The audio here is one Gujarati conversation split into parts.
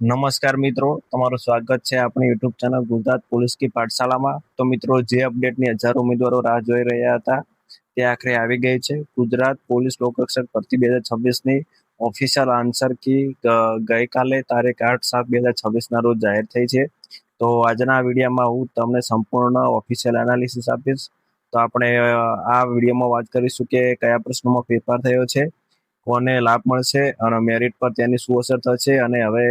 નમસ્કાર મિત્રો, તમારું સ્વાગત છે આપણી યુટ્યુબ ચેનલ ગુજરાત પોલીસ કી પાઠશાળામાં. તો મિત્રો, જે અપડેટની હજારો ઉમેદવારો રાહ જોઈ રહ્યા હતા તે આખરે આવી ગઈ છે. ગુજરાત પોલીસ લોકરક્ષક ભરતી 2026ની ઓફિશિયલ આન્સર કી ગઈકાલે તારીખ 8/7/2026 ના રોજ જાહેર થઈ છે. તો આજના વિડીયોમાં હું તમને સંપૂર્ણ ઓફિશિયલ એનાલિસિસ આપીશ. તો આપણે આ વિડીયોમાં વાત કરીશું કે કયા પ્રશ્નોમાં ફેરફાર થયો છે, કોને લાભ મળશે અને મેરિટ પર તેની શું અસર થશે, અને હવે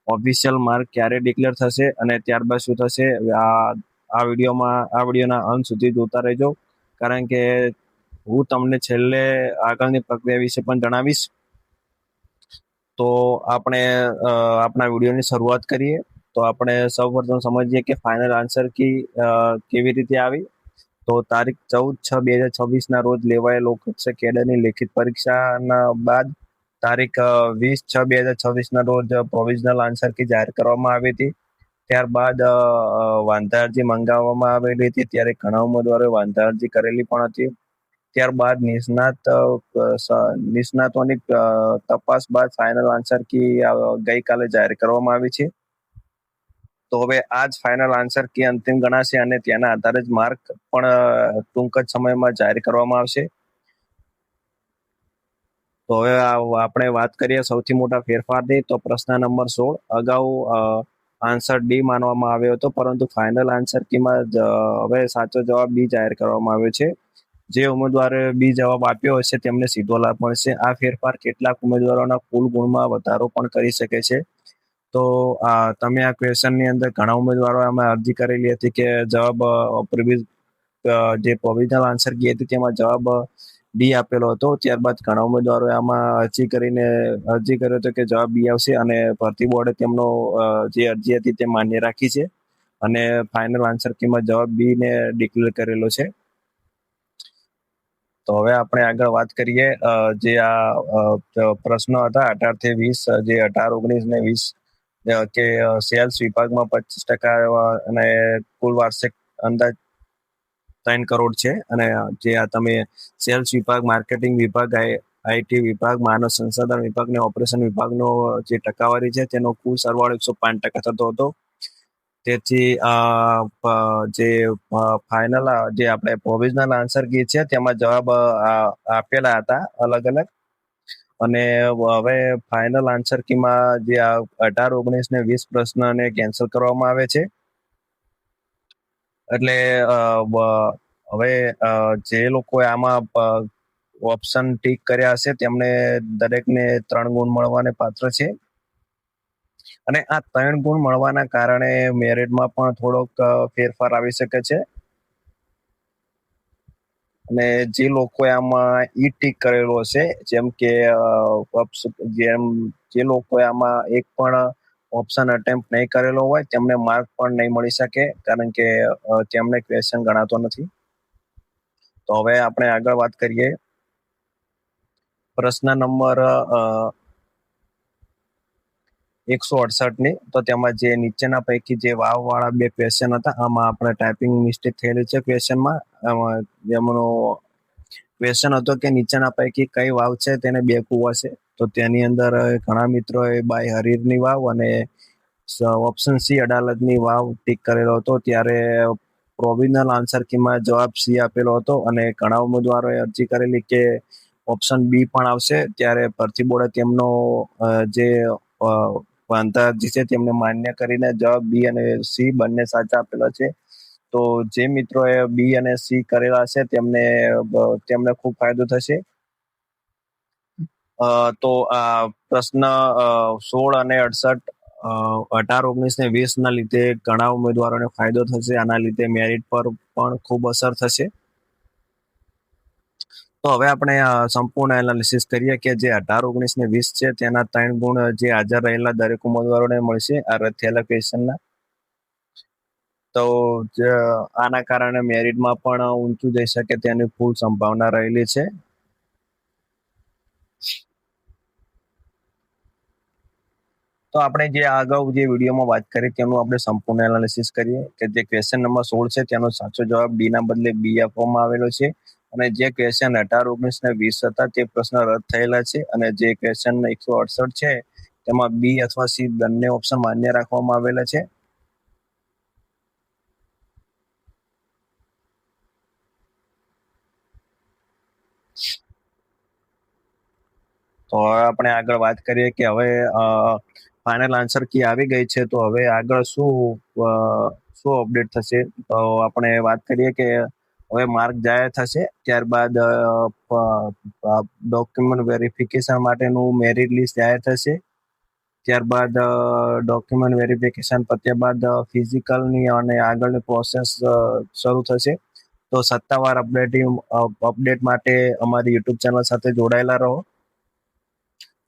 ઓફિશિયલ માર્ક ક્યારે ડિક્લેર થશે અને ત્યારબાદ શું થશે. આ વિડીયોના અંત સુધી જોતા રહેજો, કારણ કે હું તમને છેલ્લે આગળની પ્રક્રિયા વિશે પણ જણાવીશ. તો આપણે આપણા વિડીયોની શરૂઆત કરીએ. તો આપણે સૌપ્રથમ સમજીએ કે ફાઇનલ આન્સર કી કેવી રીતે આવી. તો તારીખ 14/6/2026 ના રોજ લેવાયેલ લોકરક્ષક કેડરની લેખિત પરીક્ષાના બાદ તારીખ 20/6/2026 ના રોજ પ્રોવિઝનલ આન્સર કી જાહેર કરવામાં આવી હતી. ત્યારબાદ વાંધા અરજી મંગાવવામાં આવેલી હતી, ત્યારે ઘણા ઉમેદવારોએ વાંધા અરજી કરેલી પણ હતી. ત્યારબાદ નિષ્ણાતોની તપાસ બાદ ફાઇનલ આન્સર કી ગઈકાલે જાહેર કરવામાં આવી છે. તો હવે આ જ ફાઇનલ આન્સર કી અંતિમ ગણાશે અને તેના આધારે જ માર્ક પણ ટૂંક જ સમયમાં જાહેર કરવામાં આવશે. તો હવે આપણે વાત કરીએ સૌથી મોટા ફેરફારની. તો પ્રશ્ન નંબર 16 અગાઉ આન્સર ડી માનવામાં આવ્યો હતો, પરંતુ ફાઇનલ આન્સર કીમાં હવે સાચો જવાબ બી જાહેર કરવામાં આવ્યો છે. જે ઉમેદવારે બી જવાબ આપ્યો હશે તેમને સીધો લાભ મળશે. આ ફેરફાર કેટલાક ઉમેદવારોના કુલ ગુણમાં વધારો પણ કરી શકે છે. તો તમે આ ક્વેશ્ચનની અંદર ઘણા ઉમેદવારો આમાં અરજી કરેલી હતી કે જવાબ જે પ્રોવિઝનલ આન્સર કી હતી તેમાં જવાબ ડી આપેલો હતો. ત્યારબાદ ઘણા ઉમેદવારોએ આમાં અરજી કર્યો હતો કે જવાબ બી આવશે, અને ભરતી બોર્ડે તેમનો જે અરજી હતી તે માન્ય રાખી છે અને ફાઇનલ આન્સર કીમાં જવાબ બી ને ડિક્લેર કરેલો છે. તો હવે આપણે આગળ વાત કરીએ જે આ પ્રશ્નો હતા 18 થી 20, જે 18, 19 ને 20 કે સેલ્સ વિભાગમાં 25% અને કુલ વાર્ષિક અંદાજ 3 કરોડ છે. અને જે આ તમે સેલ્સ વિભાગ, માર્કેટિંગ વિભાગ, આઈટી વિભાગ, માનવ સંસાધન વિભાગ ને ઓપરેશન વિભાગનો જે ટકાવારી છે તેનો કુલ સરવાળો 105% થતો હતો. તેથી જે ફાઇનલ જે આપણે પ્રોવિઝનલ આન્સર કી છે તેમાં જવાબ આપેલા હતા અલગ અલગ, અને હવે ફાઇનલ આન્સર કીમાં જે 18, 19 ને 20 પ્રશ્નને કેન્સલ કરવામાં આવે છે. એટલે હવે જે લોકોએ આમાં ઓપ્શન ટીક કર્યા હશે તેમને દરેકને 3 ગુણ મળવાને પાત્ર છે. અને આ 3 ગુણ મળવાના કારણે મેરિટમાં પણ થોડોક ફેરફાર આવી શકે છે. અને જે લોકોએ આમાં ઈ ટીક કરેલો હશે, જેમ કે જે લોકોએ આમાં એક પણ ઓપ્શન અટેમ્પ્ટ નહીં કરેલો હોય તેમને માર્ક પણ નહીં મળી શકે, કારણ કે તેમને ક્વેશ્ચન ગણાતો નથી. તો હવે આપણે આગળ વાત કરીએ પ્રશ્ન નંબર 168ની. તો તેમાં જે નીચેના પૈકી જે વાવવાળા 2 ક્વેશ્ચન હતા, આમાં આપણે ટાઈપિંગ મિસ્ટેક થયેલી છે ક્વેશ્ચનમાં. જેમનો ક્વેશ્ચન હતો કે નીચેના પૈકી કઈ વાવ છે તેને 2 કુવા છે. તો તેની અંદર ઘણા મિત્રોએ બાય હરીરની વાવ અને ઓપ્શન સી અડાલજની વાવ ટીક કરેલો હતો. ત્યારે પ્રોવિઝનલ આન્સર કીમાં જવાબ સી આપેલો હતો, અને ઘણા ઉમેદવારોએ અરજી કરેલી કે ઓપ્શન બી પણ આવશે. ત્યારે ભરતી બોર્ડે તેમનો જે વાંધા અરજી છે તેમને માન્ય કરીને જવાબ બી અને સી બંને સાચા આપેલા છે. તો જે મિત્રોએ બી અને સી કરેલા છે તેમને ખૂબ ફાયદો થશે. તો આ પ્રશ્ન 16 અને 68, 18, 19 ને 20 ના લીધે ઘણા ઉમેદવારોને ફાયદો થશે. આના લીધે મેરિટ પર પણ ખૂબ અસર થશે. તો હવે આપણે સંપૂર્ણ એનાલિસિસ કરીએ કે જે 18, 19 ને 20 છે તેના 3 ગુણ જે હાજર રહેલા દરેક ઉમેદવારોને મળશે આ રદ થયેલા ક્વેશ્ચનના. તો આના કારણે મેરિટમાં પણ ઊંચું જઈ શકે તેની ફૂલ સંભાવના રહેલી છે. તો આપણે જે અગાઉ જે વિડીયોમાં વાત કરી તેનું આપણે સંપૂર્ણ એનાલિસિસ કરીએ કે જે ક્વેશ્ચન નંબર 16 છે તેનો સાચો જવાબ ડી ના બદલે બી આપવામાં આવેલો છે. અને જે ક્વેશ્ચન 18, 19 ને 20 હતા તે પ્રશ્ન રદ થયેલા છે. અને જે ક્વેશ્ચન 168 છે તેમાં બી અથવા સી બંને ઓપ્શન માન્ય રાખવામાં આવેલા છે. તો હવે આપણે આગળ વાત કરીએ કે હવે ફાઇનલ આન્સર કી આવી ગઈ છે, તો હવે આગળ શું અપડેટ થશે. તો આપણે વાત કરીએ કે હવે માર્ક જાહેર થશે, ત્યારબાદ ડોક્યુમેન્ટ વેરિફિકેશન માટેનું મેરિટ લિસ્ટ જાહેર થશે. ત્યારબાદ ડોક્યુમેન્ટ વેરિફિકેશન પત્યા બાદ ફિઝિકલની અને આગળની પ્રોસેસ શરૂ થશે. તો સત્તાવાર અપડેટ માટે અમારી યુટ્યુબ ચેનલ સાથે જોડાયેલા રહો.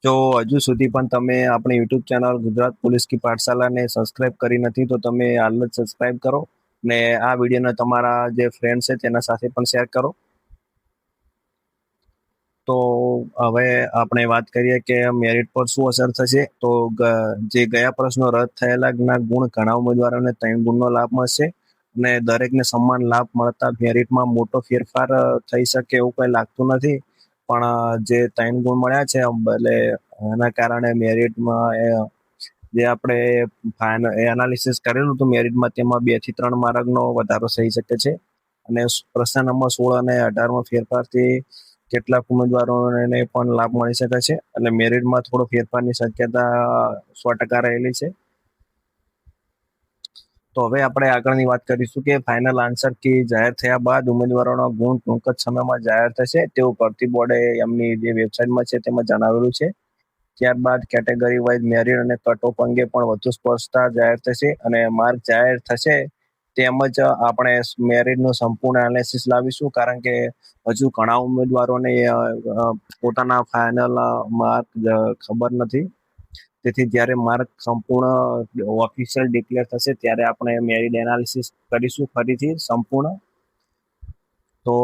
જો હજુ સુધી પણ તમે આપણી યુટ્યુબ ચેનલ ગુજરાત પોલીસ કી પાઠશાલાને સબસ્ક્રાઇબ કરી નથી, તો તમે હાલ જ સબસ્ક્રાઇબ કરો ને આ વિડીયોને તમારા જે ફ્રેન્ડ છે તેના સાથે પણ શેર કરો. તો હવે આપણે વાત કરીએ કે મેરિટ પર શું અસર થશે. તો જે ગયા પ્રશ્નો રદ થયેલા ગુણ ઘણા ઉમેદવારોને 3 ગુણનો લાભ મળશે અને દરેકને સમાન લાભ મળતા મેરિટમાં મોટો ફેરફાર થઈ શકે એવું કંઈ લાગતું નથી. પણ જે 3 ગુણ મળ્યા છે, એટલે એના કારણે મેરિટમાં જે આપણે એનાલિસિસ કરેલું હતું મેરિટમાં, તેમાં 2 થી 3 માર્કનો વધારો થઈ શકે છે. અને પ્રશ્ન નંબર 16 અને 18માં ફેરફારથી કેટલાક ઉમેદવારોને પણ લાભ મળી શકે છે. એટલે મેરિટમાં થોડો ફેરફારની શક્યતા 100% રહેલી છે. તો હવે આપણે આગળની વાત કરીશું કે ફાઇનલ આન્સર કી જાહેર થયા બાદ ઉમેદવારોનો ગુણ ટૂંક જ સમયમાં જાહેર થશે તેવું ભરતી બોર્ડે એમની જે વેબસાઇટમાં છે તેમાં જણાવેલું છે. ત્યારબાદ કેટેગરી વાઇઝ મેરિટ અને કટ ઓફ અંગે પણ વધુ સ્પષ્ટતા જાહેર થશે અને માર્ક જાહેર થશે તેમજ આપણે મેરિટનું સંપૂર્ણ એનાલિસિસ લાવીશું, કારણ કે હજુ ઘણા ઉમેદવારોને પોતાના ફાઇનલ માર્ક ખબર નથી. તેથી જ્યારે માર્ક સંપૂર્ણ ઓફિશિયલ ડિક્લેર થશે ત્યારે આપણે મેરિટ એનાલિસિસ કરીશું ફરીથી સંપૂર્ણ. તો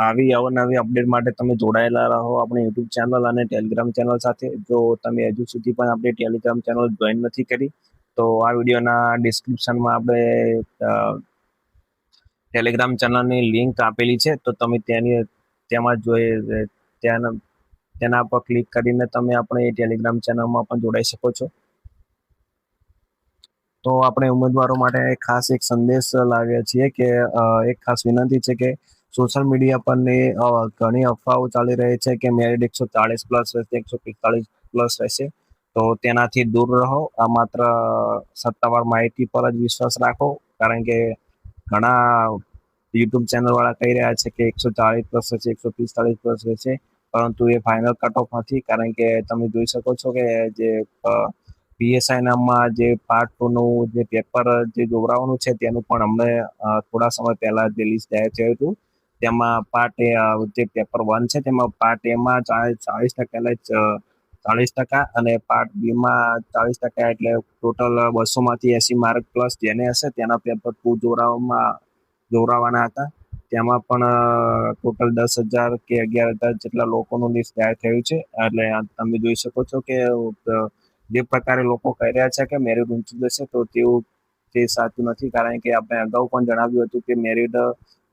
આવી અવનવી અપડેટ માટે તમે જોડાયેલા રહો આપણી યુટ્યુબ ચેનલ અને ટેલિગ્રામ ચેનલ સાથે. જો તમે હજુ સુધી પણ આપણી ટેલિગ્રામ ચેનલ જોઈન નથી કરી, તો આ વિડીયોના ડિસ્ક્રિપ્શનમાં આપણે ટેલિગ્રામ ચેનલની લિંક આપેલી છે, તો તમે તેમાં તેના પર ક્લિક કરીને તમે આપણે ટેલિગ્રામ ચેનલમાં પણ જોડાઈ શકો છો. તો આપણે ઉમેદવારો માટે ખાસ એક સંદેશ લાવ્યા છીએ કે એક ખાસ વિનંતી છે કે સોશિયલ મીડિયા પરની ઘણી અફવાઓ ચાલી રહી છે કે મેરિટ 140 પ્લસ રહેશે, 145 પ્લસ રહેશે. તો તેનાથી દૂર રહો. આ માત્ર સત્તાવાર માહિતી પર જ વિશ્વાસ રાખો, કારણ કે ઘણા યુટ્યુબ ચેનલ વાળા કહી રહ્યા છે કે 140 પ્લસ રહેશે, 145 પ્લસ રહેશે, પરંતુ એ ફાઇનલ કટ ઓફ નથી. કારણ કે તમે જોઈ શકો છો કે જે પીએસઆઈ નામમાં જે પાર્ટ 2 નું જે પેપર જે જોવરાવાનું છે તેનું પણ અમને થોડા સમય પહેલા જે લિસ્ટ જાહેર થયું હતું, તેમાં પાર્ટ જે પેપર 1 છે તેમાં પાર્ટ એમાં 40% અને પાર્ટ બી માં 40%, એટલે ટોટલ 200માંથી 80 માર્ક પ્લસ જેને હશે તેના પેપર 2 જોવરાવાના હતા. તેમાં પણ ટોટલ 10,000 કે 11,000 જેટલા લોકોનું લિસ્ટ જાહેર થયું છે. એટલે તમે જોઈ શકો છો કે જે પ્રકારે લોકો કહી રહ્યા છે કે મેરિટ ઊંચું જશે, તો તેવું તે સાચું નથી. કારણ કે આપણે અગાઉ પણ જણાવ્યું હતું કે મેરિટ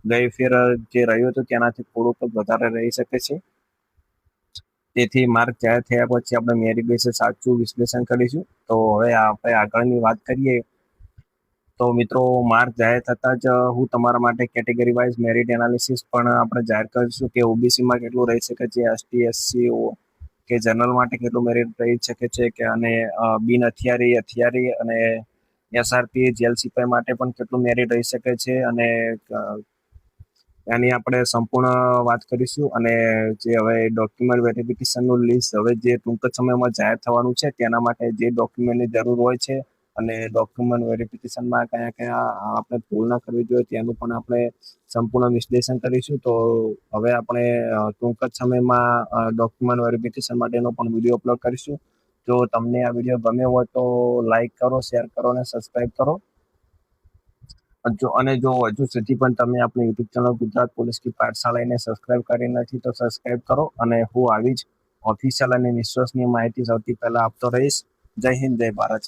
ગઈ ફેર જે રહ્યું હતું તેનાથી થોડુંક વધારે રહી શકે છે. તેથી માર્ક જાહેર થયા પછી આપણે મેરિટ વિશે સાચું વિશ્લેષણ કરીશું. તો હવે આપણે આગળની વાત કરીએ. તો મિત્રો, માર્ક જાહેર થતાં જ હું તમારા માટે કેટેગરી વાઇઝ મેરિટ એનાલિસિસ પણ આપણે જાહેર કરીશું કે ઓબીસીમાં કેટલું રહી શકે છે, એસટી એસસી કે જનરલ માટે કેટલું મેરિટ રહી શકે છે, કે અને બિન હથિયારી અને એસઆરપી જેલ સિપાઈ માટે પણ કેટલું મેરિટ રહી શકે છે, અને એની આપણે સંપૂર્ણ વાત કરીશું. અને જે હવે ડોક્યુમેન્ટ વેરિફિકેશનનું લિસ્ટ હવે જે ટૂંક જ સમયમાં જાહેર થવાનું છે, તેના માટે જે ડોક્યુમેન્ટની જરૂર હોય છે અને ડોક્યુમેન્ટ વેરિફિકેશનમાં કયા કયા આપણે ભૂલ ના કરવી જોઈએ તેનું પણ આપણે સંપૂર્ણ વિશ્લેષણ કરીશું. તો હવે આપણે ટૂંક જ સમયમાં ડોક્યુમેન્ટ વેરિફિકેશન માટેનો પણ વિડીયો અપલોડ કરીશું. જો તમને આ વિડીયો ગમ્યો હોય તો લાઈક કરો, શેર કરો અને સબસ્ક્રાઇબ કરો. જો હજુ સુધી પણ તમે આપણી યુટ્યુબ ચેનલ ગુજરાત પોલીસ કી પાઠશાળાને સબસ્ક્રાઇબ કરી નથી, તો સબસ્ક્રાઇબ કરો. અને હું આવી જ ઓફિશિયલ અને વિશ્વસનીય માહિતી સૌથી પહેલા આપતો રહીશ. જય હિન્દ, જય ભારત.